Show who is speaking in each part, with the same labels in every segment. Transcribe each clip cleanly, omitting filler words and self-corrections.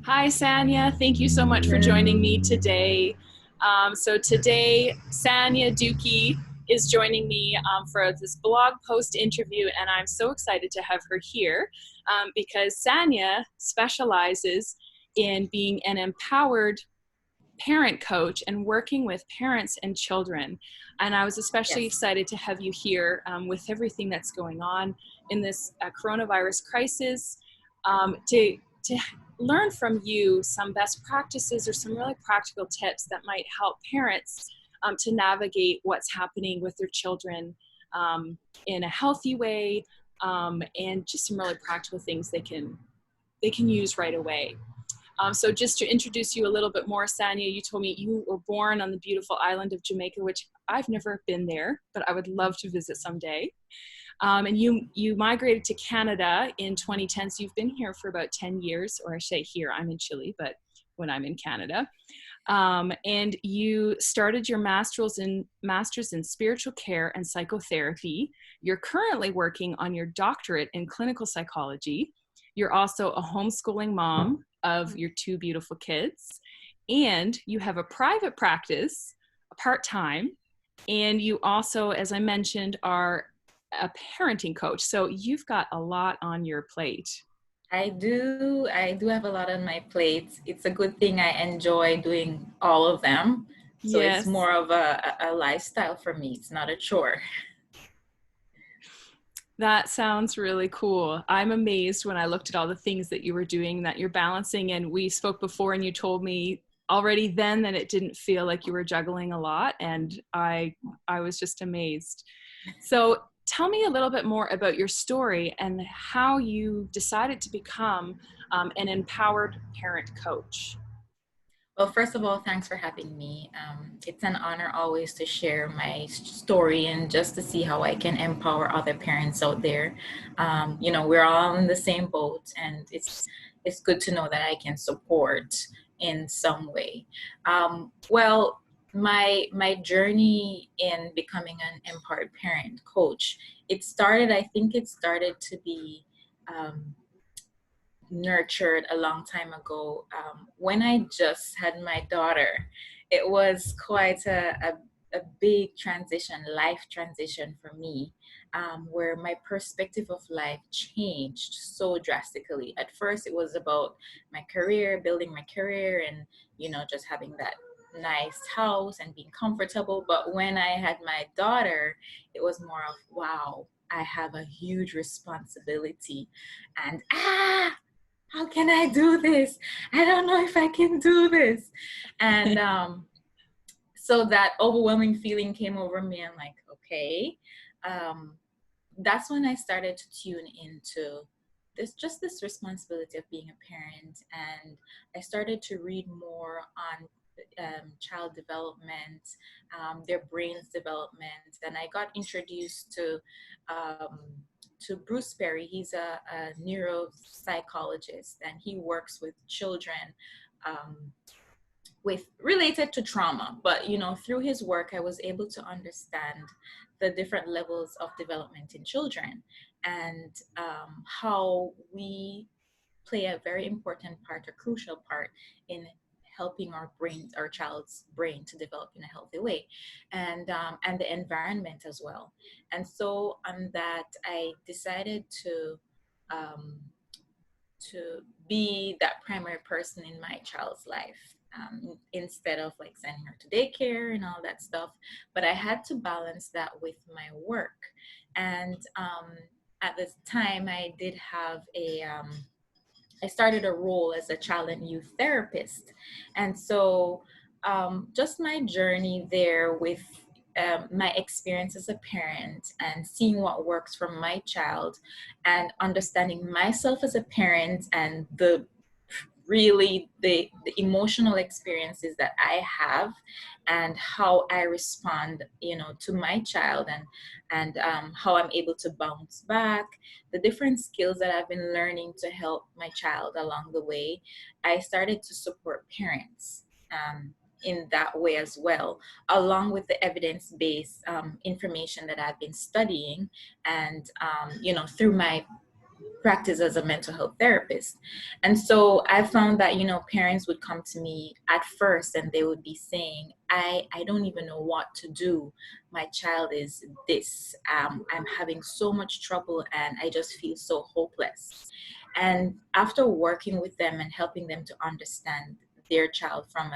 Speaker 1: Hi, Sania. Thank you so much for joining me today. Today, Sania Dookie is joining me for this blog post interview, and I'm so excited to have her here because Sania specializes in being an empowered parent coach and working with parents and children. And I was especially
Speaker 2: Yes.
Speaker 1: excited to have you here with everything that's going on in this coronavirus crisis to learn from you some best practices or some really practical tips that might help parents to navigate what's happening with their children in a healthy way, and just some really practical things they can use right away. So just to introduce you a little bit more, Sania, you told me you were born on the beautiful island of Jamaica, which I've never been there, but I would love to visit someday. And you migrated to Canada in 2010, so you've been here for about 10 years, or I say here, I'm in Chile, but when I'm in Canada. And you started your master's in spiritual care and psychotherapy. You're currently working on your doctorate in clinical psychology. You're also a homeschooling mom of your two beautiful kids, and you have a private practice, part-time, and you also, as I mentioned, are a parenting coach. So you've got a lot on your plate.
Speaker 2: I do. I do have a lot on my plate. It's a good thing I enjoy doing all of them. So it's
Speaker 1: Yes.
Speaker 2: more of a lifestyle for me. It's not a chore.
Speaker 1: That sounds really cool. I'm amazed when I looked at all the things that you were doing, that you're balancing. And we spoke before, and you told me already then that it didn't feel like you were juggling a lot. And I was just amazed. So tell me a little bit more about your story and how you decided to become an empowered parent coach.
Speaker 2: Well, first of all, thanks for having me. It's an honor always to share my story and just to see how I can empower other parents out there. We're all in the same boat, and it's good to know that I can support in some way. Well, my journey in becoming an empowered parent coach, I think it started to be nurtured a long time ago. When I just had my daughter, it was quite a big transition, life transition for me, where my perspective of life changed so drastically. At first, it was about my career, building my career, and just having that nice house and being comfortable. But when I had my daughter, it was more of, wow, I have a huge responsibility, and how can I do this? I don't know if I can do this. And so that overwhelming feeling came over me. I'm like, okay. Um, that's when I started to tune into this responsibility of being a parent. And I started to read more on child development, their brain's development. And I got introduced um, to Bruce Perry. He's a neuropsychologist, and he works with children um, with related to trauma. But through his work, I was able to understand the different levels of development in children, and how we play a very important part, a crucial part in helping our child's brain to develop in a healthy way, and the environment as well. And so on that, I decided um, to be that primary person in my child's life, instead of like sending her to daycare and all that stuff. But I had to balance that with my work. And at this time, I started a role as a child and youth therapist. And so just my journey there with my experience as a parent and seeing what works for my child and understanding myself as a parent and the emotional experiences that I have and how I respond, to my child, and how I'm able to bounce back, the different skills that I've been learning to help my child along the way. I started to support parents in that way as well, along with the evidence-based information that I've been studying, and through my practice as a mental health therapist. And so I found that, parents would come to me at first and they would be saying, I don't even know what to do. My child is this. I'm having so much trouble and I just feel so hopeless. And after working with them and helping them to understand their child from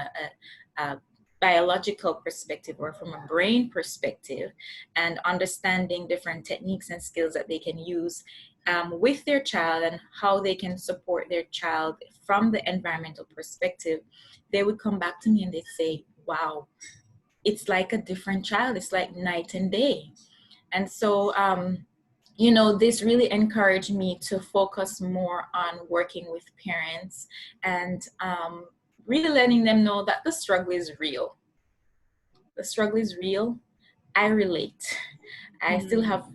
Speaker 2: a biological perspective or from a brain perspective, and understanding different techniques and skills that they can use with their child and how they can support their child from the environmental perspective, they would come back to me and they'd say, wow, it's like a different child. It's like night and day. And so, this really encouraged me to focus more on working with parents and really letting them know that the struggle is real. The struggle is real. I relate. I still have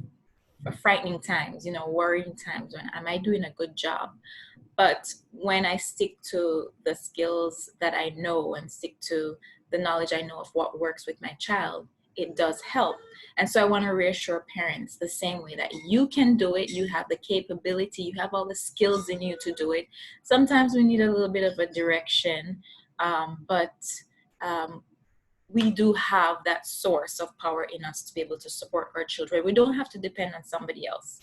Speaker 2: frightening times, worrying times when am I doing a good job? But when I stick to the skills that I know and stick to the knowledge I know of what works with my child, it does help. And so I want to reassure parents the same way that you can do it. You have the capability, you have all the skills in you to do it. Sometimes we need a little bit of a direction, but we do have that source of power in us to be able to support our children. We don't have to depend on somebody else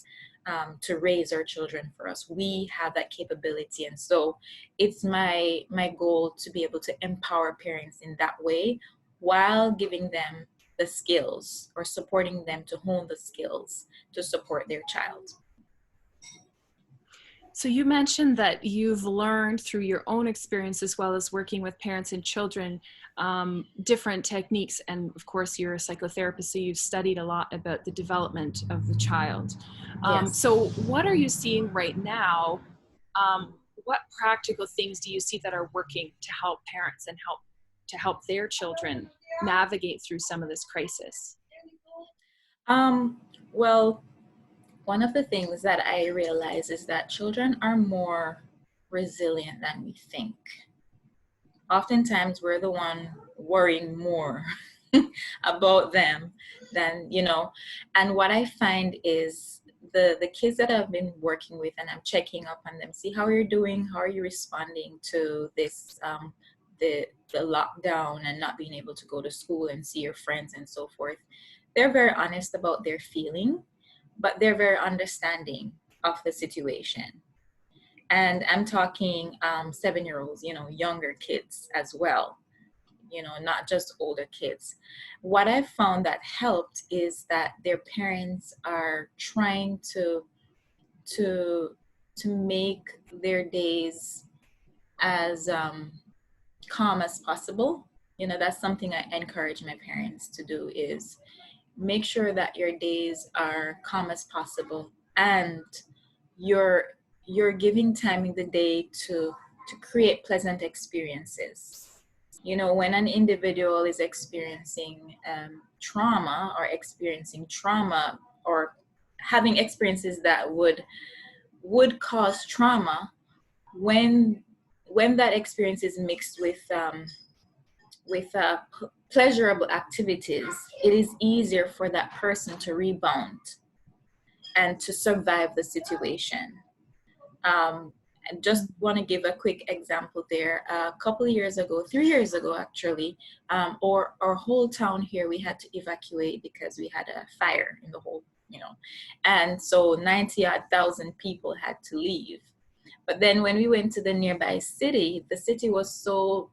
Speaker 2: to raise our children for us. We have that capability. And so it's my goal to be able to empower parents in that way while giving them the skills or supporting them to hone the skills to support their child.
Speaker 1: So you mentioned that you've learned through your own experience as well as working with parents and children different techniques, and of course you're a psychotherapist, so you've studied a lot about the development of the child.
Speaker 2: Yes.
Speaker 1: So what are you seeing right now? What practical things do you see that are working to help parents and help their children navigate through some of this crisis?
Speaker 2: Well, one of the things that I realize is that children are more resilient than we think. Oftentimes we're the one worrying more about them than, and what I find is the kids that I've been working with, and I'm checking up on them, see how you're doing, how are you responding to this, the lockdown and not being able to go to school and see your friends and so forth. They're very honest about their feeling, but they're very understanding of the situation. And I'm talking 7-year-olds, younger kids as well, not just older kids. What I've found that helped is that their parents are trying to make their days as calm as possible. That's something I encourage my parents to do, is make sure that your days are calm as possible, and you're giving time in the day to create pleasant experiences. When an individual is experiencing trauma or having experiences that would cause trauma, when that experience is mixed with pleasurable activities, it is easier for that person to rebound and to survive the situation. I just want to give a quick example there. A couple of years ago, 3 years ago actually, our whole town here, we had to evacuate because we had a fire in the whole, and so 90,000 people had to leave. But then when we went to the nearby city, the city was so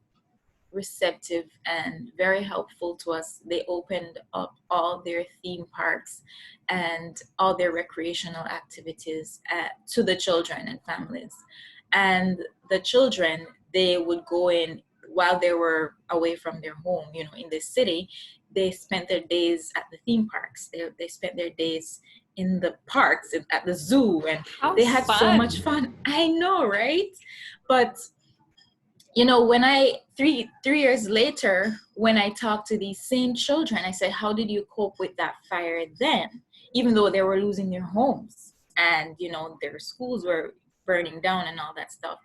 Speaker 2: receptive and very helpful to us. They opened up all their theme parks and all their recreational activities to the children and families. And the children, they would go in while they were away from their home, in the city. They spent their days at the theme parks. They spent their days in the parks, at the zoo, and they had so much fun. I know, right? But when I 3 years later, when I talked to these same children, I said, how did you cope with that fire then? Even though they were losing their homes and, their schools were burning down and all that stuff.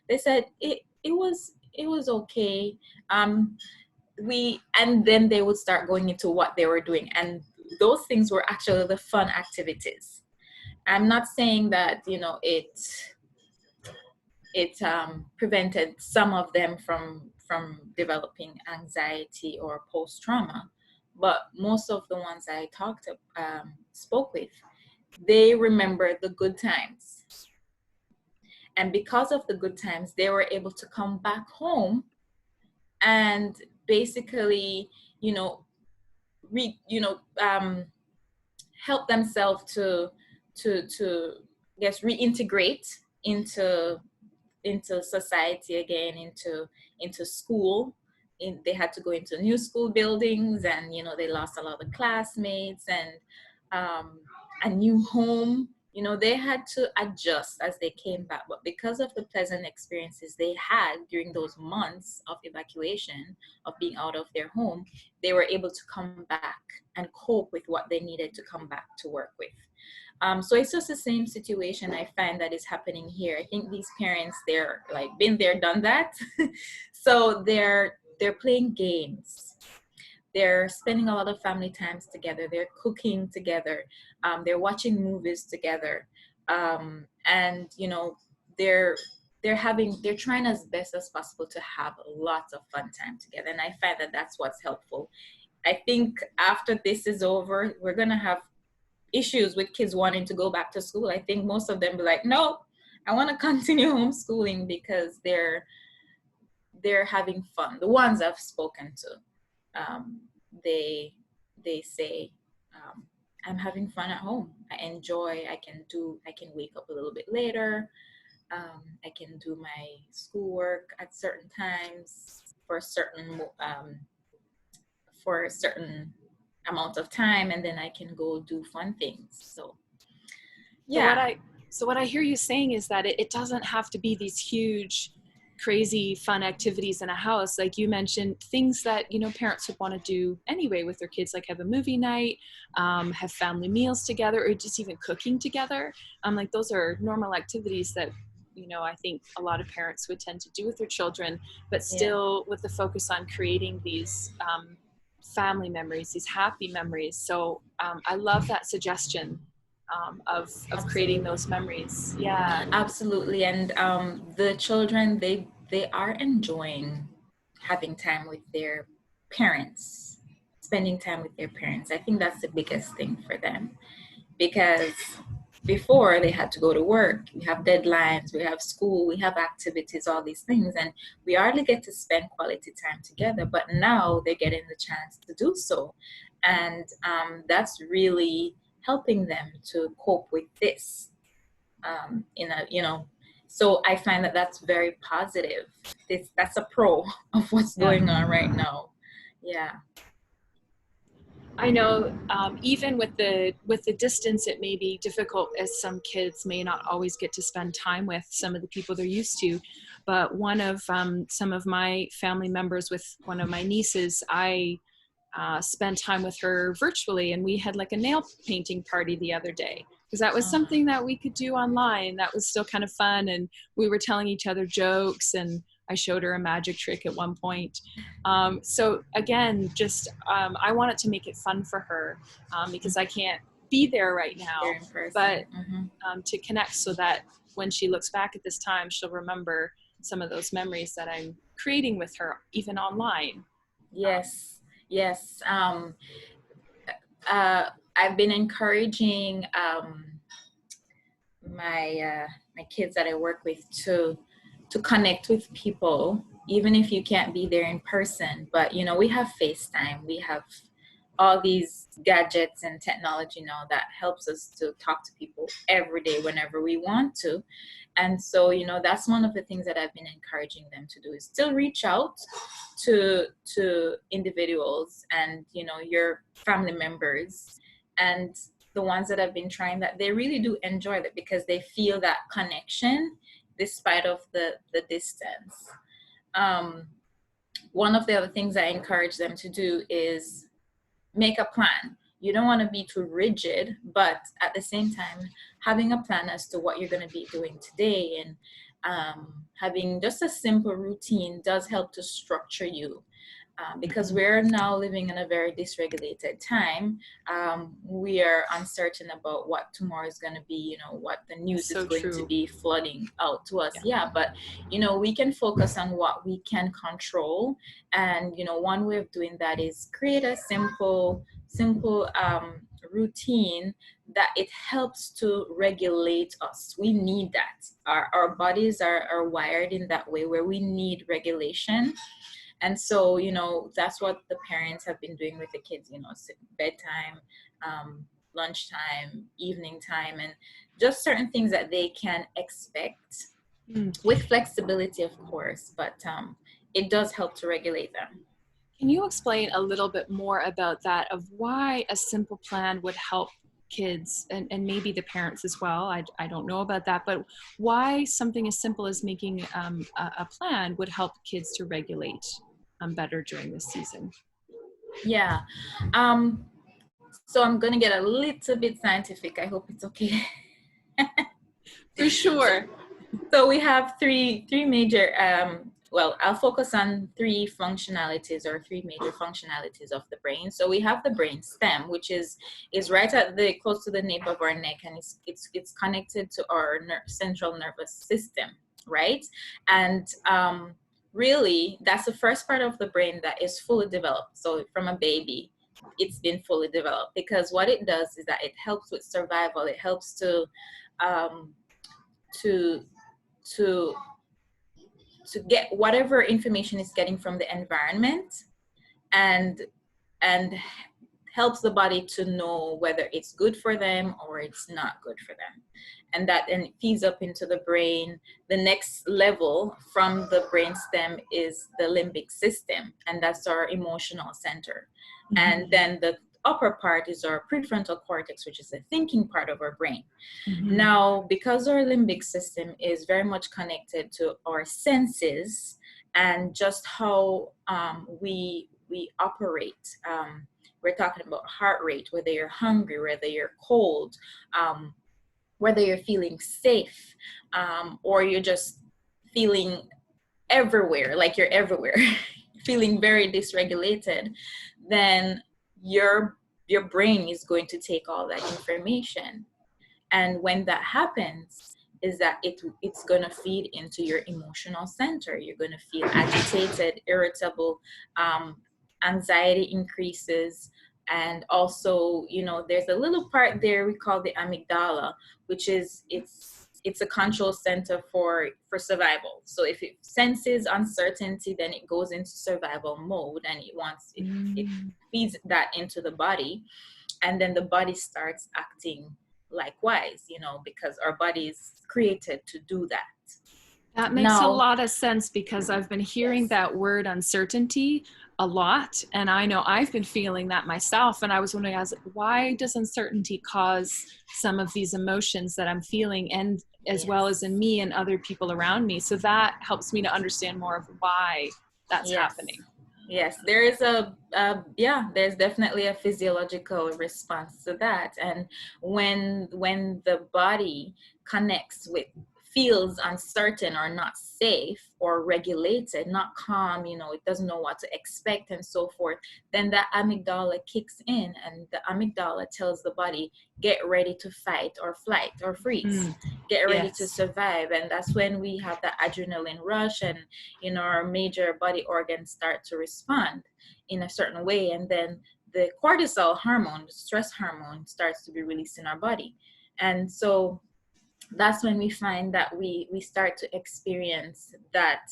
Speaker 2: They said it was okay. And then they would start going into what they were doing. And those things were actually the fun activities. I'm not saying that, it prevented some of them from developing anxiety or post-trauma, but most of the ones I spoke with, they remember the good times, and because of the good times they were able to come back home and basically, you know re, you know help themselves to guess reintegrate into society again, into school. They had to go into new school buildings, and they lost a lot of classmates, and um, a new home. They had to adjust as they came back, but because of the pleasant experiences they had during those months of evacuation, of being out of their home, they were able to come back and cope with what they needed to come back to work with. So it's just the same situation I find that is happening here. I think these parents, they're like been there, done that. So they're playing games. They're spending a lot of family times together. They're cooking together. They're watching movies together. And they're trying as best as possible to have lots of fun time together. And I find that that's what's helpful. I think after this is over, we're gonna have issues with kids wanting to go back to school. I think most of them be like, no, I want to continue homeschooling, because they're having fun. The ones I've spoken to, they say, I'm having fun at home. I enjoy. I can wake up a little bit later. I can do my schoolwork at certain times for a certain amount of time, and then I can go do fun things. So yeah.
Speaker 1: So what I hear you saying is that it doesn't have to be these huge, crazy fun activities in a house. Like you mentioned, things that parents would want to do anyway with their kids, like have a movie night, have family meals together, or just even cooking together. Like those are normal activities that I think a lot of parents would tend to do with their children, but still with the focus on creating these family memories, these happy memories. So I love that suggestion of creating those memories. Yeah,
Speaker 2: Absolutely. And the children, they are enjoying having time with their parents, spending time with their parents. I think that's the biggest thing for them, because before they had to go to work, we have deadlines, we have school, we have activities, all these things, and we hardly get to spend quality time together. But now they're getting the chance to do so, and that's really helping them to cope with this. So I find that that's very positive. That's a pro of what's going on right now. Yeah.
Speaker 1: I know even with the distance, it may be difficult, as some kids may not always get to spend time with some of the people they're used to. But one of some of my family members, with one of my nieces, I spent time with her virtually, and we had like a nail painting party the other day, because that was something that we could do online. That was still kind of fun, and we were telling each other jokes, and I showed her a magic trick at one point. So again, just I wanted to make it fun for her, because I can't be there right now, but to connect, so that when she looks back at this time, she'll remember some of those memories that I'm creating with her, even online.
Speaker 2: Yes. Yes. I've been encouraging my kids that I work with to connect with people, even if you can't be there in person. But we have FaceTime, we have all these gadgets and technology now that helps us to talk to people every day whenever we want to. And so that's one of the things that I've been encouraging them to do, is still reach out to individuals and your family members, and the ones that have been trying that, they really do enjoy that, because they feel that connection despite of the distance. One of the other things I encourage them to do is make a plan. You don't want to be too rigid, but at the same time, having a plan as to what you're going to be doing today, and having just a simple routine does help to structure you. Because we're now living in a very dysregulated time. We are uncertain about what tomorrow is going to be, you know, what the news is
Speaker 1: So
Speaker 2: going to
Speaker 1: true.
Speaker 2: be flooding out to us.
Speaker 1: Yeah.
Speaker 2: Yeah, but, you know, we can focus on what we can control. And, you know, one way of doing that is create a simple routine that it helps to regulate us. We need that. Our bodies are wired in that way where we need regulation. And so, you know, that's what the parents have been doing with the kids, you know, bedtime, lunchtime, evening time, and just certain things that they can expect with flexibility, of course, but it does help to regulate them.
Speaker 1: Can you explain a little bit more about that, of why a simple plan would help kids and maybe the parents as well? I don't know about that, but why something as simple as making a plan would help kids to regulate better during this season?
Speaker 2: Yeah. Um, so I'm going to get a little bit scientific. I hope it's okay.
Speaker 1: For sure.
Speaker 2: So we have three major, well, I'll focus on three functionalities or three major functionalities of the brain. So we have the brain stem, which is right at the close to the nape of our neck, and it's connected to our central nervous system, right? And really, that's the first part of the brain that is fully developed. So from a baby, it's been fully developed, because what it does is that it helps with survival. It helps um, to to get whatever information it's getting from the environment, and and helps the body to know whether it's good for them or it's not good for them. And that then feeds up into the brain. The next level from the brain stem is the limbic system, and that's our emotional center. And then the upper part is our prefrontal cortex, which is the thinking part of our brain. Now, because our limbic system is very much connected to our senses and just how we operate, we're talking about heart rate, whether you're hungry, whether you're cold, whether you're feeling safe, or you're just feeling everywhere, like you're everywhere, feeling very dysregulated, then your brain is going to take all that information. And when that happens, is that it's going to feed into your emotional center. You're going to feel agitated, irritable, anxiety increases. And also, you know, there's a little part there we call the amygdala, which is it's a control center for survival. So if it senses uncertainty, then it goes into survival mode, and it feeds that into the body, and then the body starts acting likewise, you know, because our body is created to do that.
Speaker 1: That makes a
Speaker 2: Now,
Speaker 1: lot of sense, because I've been hearing that word uncertainty a lot. And I know I've been feeling that myself. And I was wondering, why does uncertainty cause some of these emotions that I'm feeling, and as well as in me and other people around me? So that helps me to understand more of why that's happening.
Speaker 2: Yes, there is there's definitely a physiological response to that. And when the body connects with, feels uncertain or not safe or regulated, not calm, you know, it doesn't know what to expect and so forth, then the amygdala kicks in, and the amygdala tells the body, get ready to fight or flight or freeze, get ready to survive. And that's when we have the adrenaline rush, and, you know, our major body organs start to respond in a certain way. And then the cortisol hormone, the stress hormone, starts to be released in our body. And so that's when we find that we start to experience that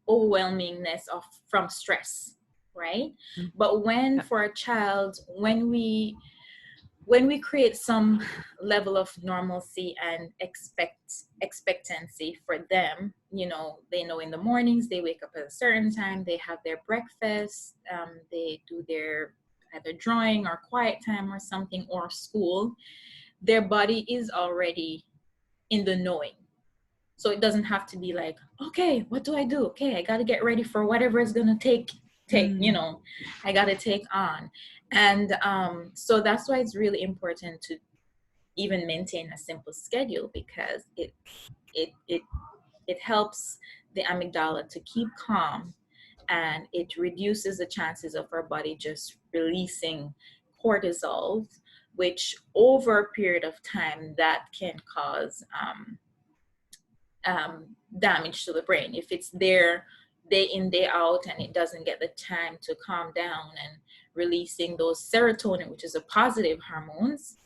Speaker 2: overwhelmingness from stress, right? But when, for a child, when we create some level of normalcy and expectancy for them, you know, they know in the mornings they wake up at a certain time, they have their breakfast, they do their either drawing or quiet time or something, or school, their body is already in the knowing. So it doesn't have to be like, okay, what do I do? Okay, I got to get ready for whatever it's going to take, you know, I got to take on. And so that's why it's really important to even maintain a simple schedule, because it helps the amygdala to keep calm and it reduces the chances of our body just releasing cortisol, which over a period of time that can cause damage to the brain if it's there day in day out and it doesn't get the time to calm down and releasing those serotonin, which is a positive hormones.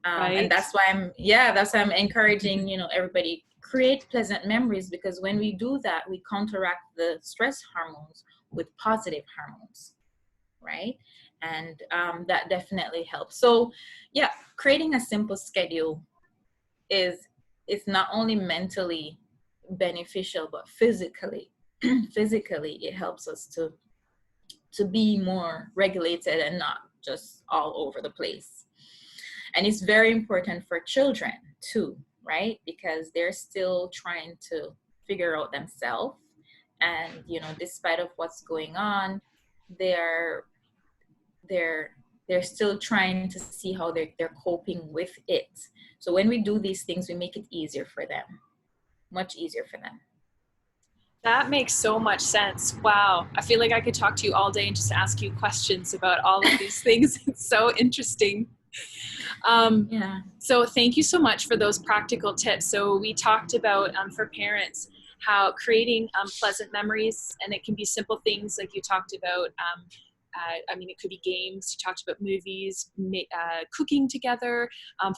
Speaker 2: And
Speaker 1: Right.
Speaker 2: that's why I'm encouraging, everybody create pleasant memories, because when we do that, we counteract the stress hormones with positive hormones, right? And that definitely helps. So yeah, creating a simple schedule is not only mentally beneficial, but physically it helps us to be more regulated and not just all over the place. And it's very important for children too, right? Because they're still trying to figure out themselves, and despite of what's going on, they're they're they're still trying to see how they're coping with it. So when we do these things, we make it easier for them, much easier for them.
Speaker 1: That makes so much sense. Wow. I feel like I could talk to you all day and just ask you questions about all of these things. It's so interesting.
Speaker 2: Yeah.
Speaker 1: So thank you so much for those practical tips. So we talked about for parents how creating pleasant memories, and it can be simple things like you talked about. I mean, it could be games. You talked about movies, cooking together,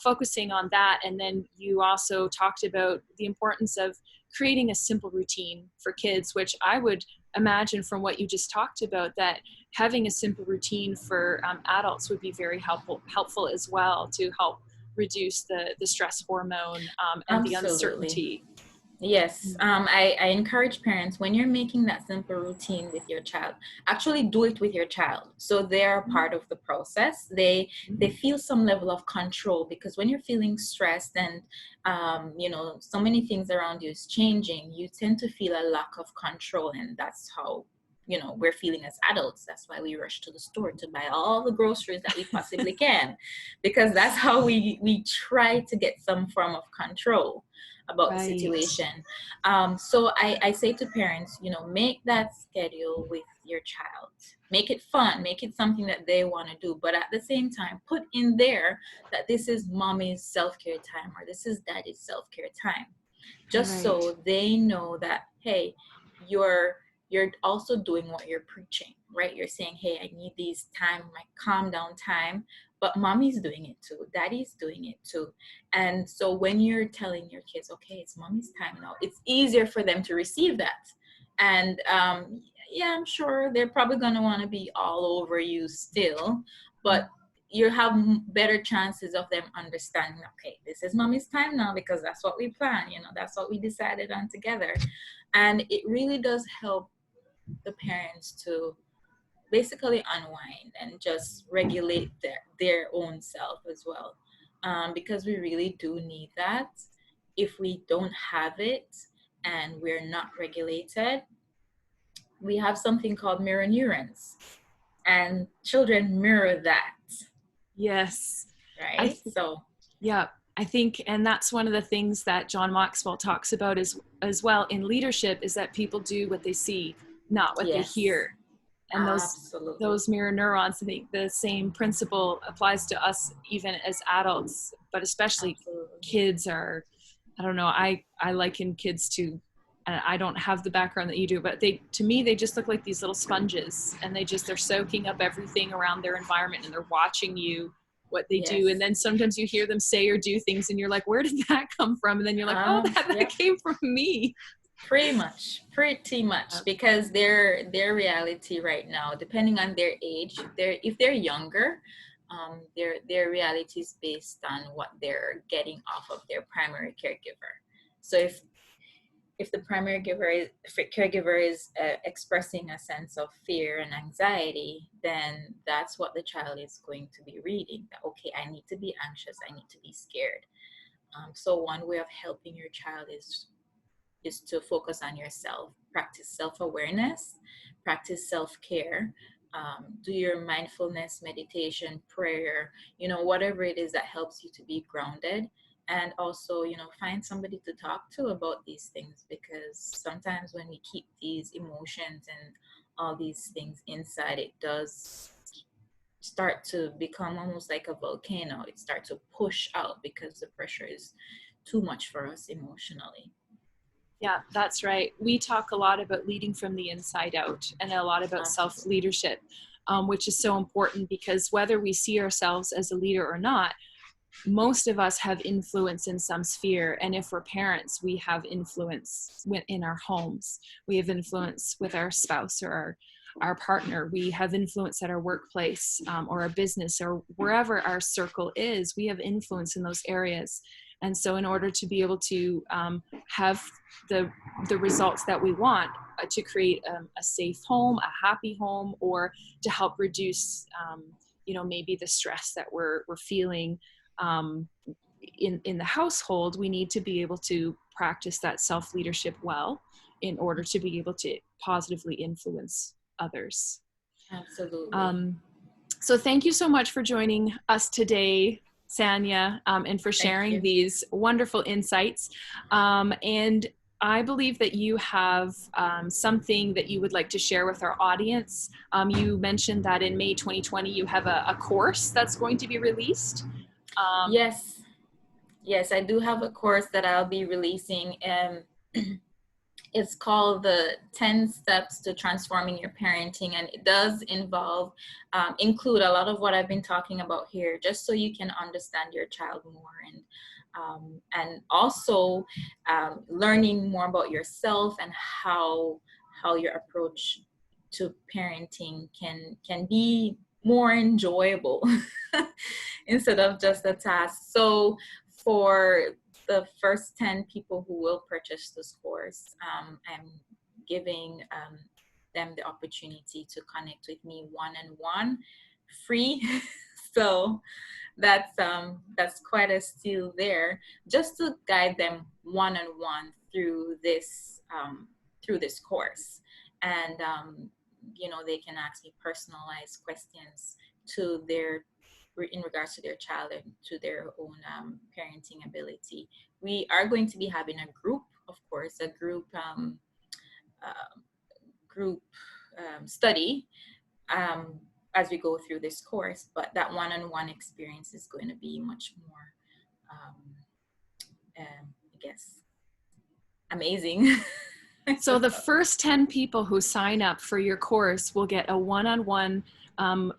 Speaker 1: focusing on that. And then you also talked about the importance of creating a simple routine for kids, which I would imagine from what you just talked about, that having a simple routine for adults would be very helpful as well, to help reduce the stress hormone and the
Speaker 2: Absolutely.
Speaker 1: uncertainty.
Speaker 2: Yes, I encourage parents, when you're making that simple routine with your child, actually do it with your child. So they're part of the process. They feel some level of control, because when you're feeling stressed and so many things around you is changing, you tend to feel a lack of control, and that's how we're feeling as adults. That's why we rush to the store to buy all the groceries that we possibly can, because that's how we try to get some form of control about the
Speaker 1: Right.
Speaker 2: situation. So I say to parents, make that schedule with your child. Make it fun, make it something that they want to do. But at the same time, put in there that this is mommy's self-care time, or this is daddy's self-care time. Just
Speaker 1: Right.
Speaker 2: so they know that, hey, you're also doing what you're preaching, right? You're saying, hey, I need these time, my calm down time, but mommy's doing it too, daddy's doing it too. And so when you're telling your kids, okay, it's mommy's time now, it's easier for them to receive that. And yeah, I'm sure they're probably going to want to be all over you still, but you have better chances of them understanding, okay, this is mommy's time now, because that's what we plan, that's what we decided on together. And it really does help the parents to basically unwind and just regulate their own self as well, because we really do need that. If we don't have it and we're not regulated, we have something called mirror neurons, and children mirror that,
Speaker 1: Yes. I
Speaker 2: right?
Speaker 1: th-
Speaker 2: So
Speaker 1: yeah, I think, and that's one of the things that John Maxwell talks about as well in leadership, is that people do what they see, not what they
Speaker 2: yes,
Speaker 1: hear. And
Speaker 2: absolutely.
Speaker 1: those mirror neurons, I think the same principle applies to us even as adults, but especially
Speaker 2: Absolutely.
Speaker 1: kids are, I don't know, I liken kids to, and I don't have the background that you do, but to me they just look like these little sponges, and they're soaking up everything around their environment, and they're watching you, what they do. And
Speaker 2: Yes.
Speaker 1: then sometimes you hear them say or do things and you're like, where did that come from? And then you're like, oh, that
Speaker 2: Yep.
Speaker 1: came from me.
Speaker 2: Pretty much, because their reality right now, depending on their age, if they're younger, their reality is based on what they're getting off of their primary caregiver. So if the primary caregiver is expressing a sense of fear and anxiety, then that's what the child is going to be reading. That, okay, I need to be anxious, I need to be scared. So one way of helping your child is to focus on yourself, practice self-awareness, practice self-care, do your mindfulness, meditation, prayer, whatever it is that helps you to be grounded. And also, find somebody to talk to about these things, because sometimes when we keep these emotions and all these things inside, it does start to become almost like a volcano. It starts to push out because the pressure is too much for us emotionally.
Speaker 1: Yeah, that's right. We talk a lot about leading from the inside out and a lot about self-leadership, which is so important because whether we see ourselves as a leader or not, most of us have influence in some sphere. And if we're parents, we have influence in our homes. We have influence with our spouse or our partner. We have influence at our workplace or our business or wherever our circle is. We have influence in those areas. And so in order to be able to have the results that we want, to create a safe home, a happy home, or to help reduce, maybe the stress that we're feeling in the household, we need to be able to practice that self-leadership well in order to be able to positively influence others.
Speaker 2: Absolutely.
Speaker 1: So thank you so much for joining us today, Sania, and for sharing these wonderful insights. And I believe that you have something that you would like to share with our audience. You mentioned that in May 2020, you have a course that's going to be released.
Speaker 2: Yes, I do have a course that I'll be releasing. It's called the 10 Steps to Transforming Your Parenting, and it does include a lot of what I've been talking about here, just so you can understand your child more, and also learning more about yourself and how your approach to parenting can be more enjoyable instead of just a task. So for the first 10 people who will purchase this course, I'm giving them the opportunity to connect with me one-on-one, free. So that's quite a steal there, just to guide them one-on-one through this course. And they can ask me personalized questions in regards to their child and to their own parenting ability. We are going to be having a group, of course, a group study as we go through this course, but that one-on-one experience is going to be much more, I guess, amazing.
Speaker 1: So the first 10 people who sign up for your course will get a one-on-one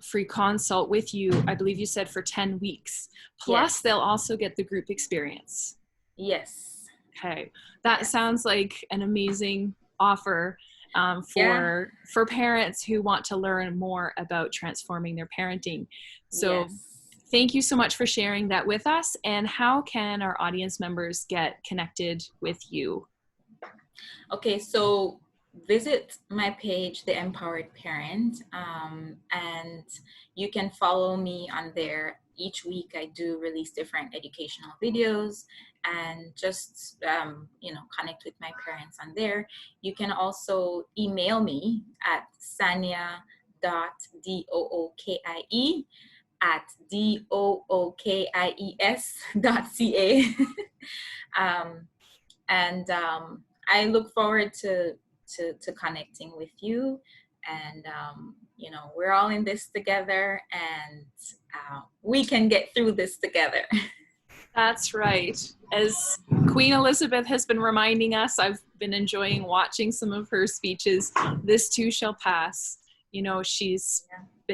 Speaker 1: free consult with you, I believe you said for 10 weeks. Plus, they'll also get the group experience.
Speaker 2: Yes.
Speaker 1: Okay. That sounds like an amazing offer for parents who want to learn more about transforming their parenting. So thank you so much for sharing that with us. And how can our audience members get connected with you?
Speaker 2: Okay, so visit my page, The Empowered Parent, and you can follow me on there. Each week I do release different educational videos and just, connect with my parents on there. You can also email me at sania.dookies@dookies.ca. And I look forward to connecting with you, and we're all in this together, and we can get through this together.
Speaker 1: That's right. As Queen Elizabeth has been reminding us, I've been enjoying watching some of her speeches. This too shall pass. She's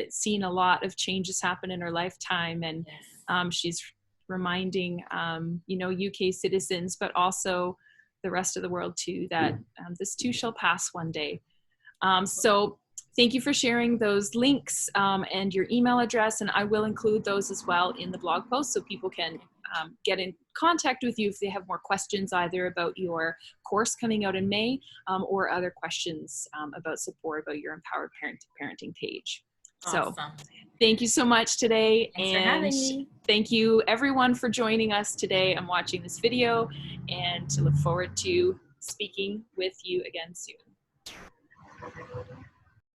Speaker 1: seen a lot of changes happen in her lifetime, and she's reminding UK citizens, but also the rest of the world too, that this too shall pass one day. So thank you for sharing those links and your email address, and I will include those as well in the blog post so people can get in contact with you if they have more questions, either about your course coming out in May or other questions about support about your Empowered Parenting page.
Speaker 2: Awesome.
Speaker 1: So thank you so much today.
Speaker 2: Thanks for having me.
Speaker 1: Thank you everyone for joining us today and watching this video, and to look forward to speaking with you again soon.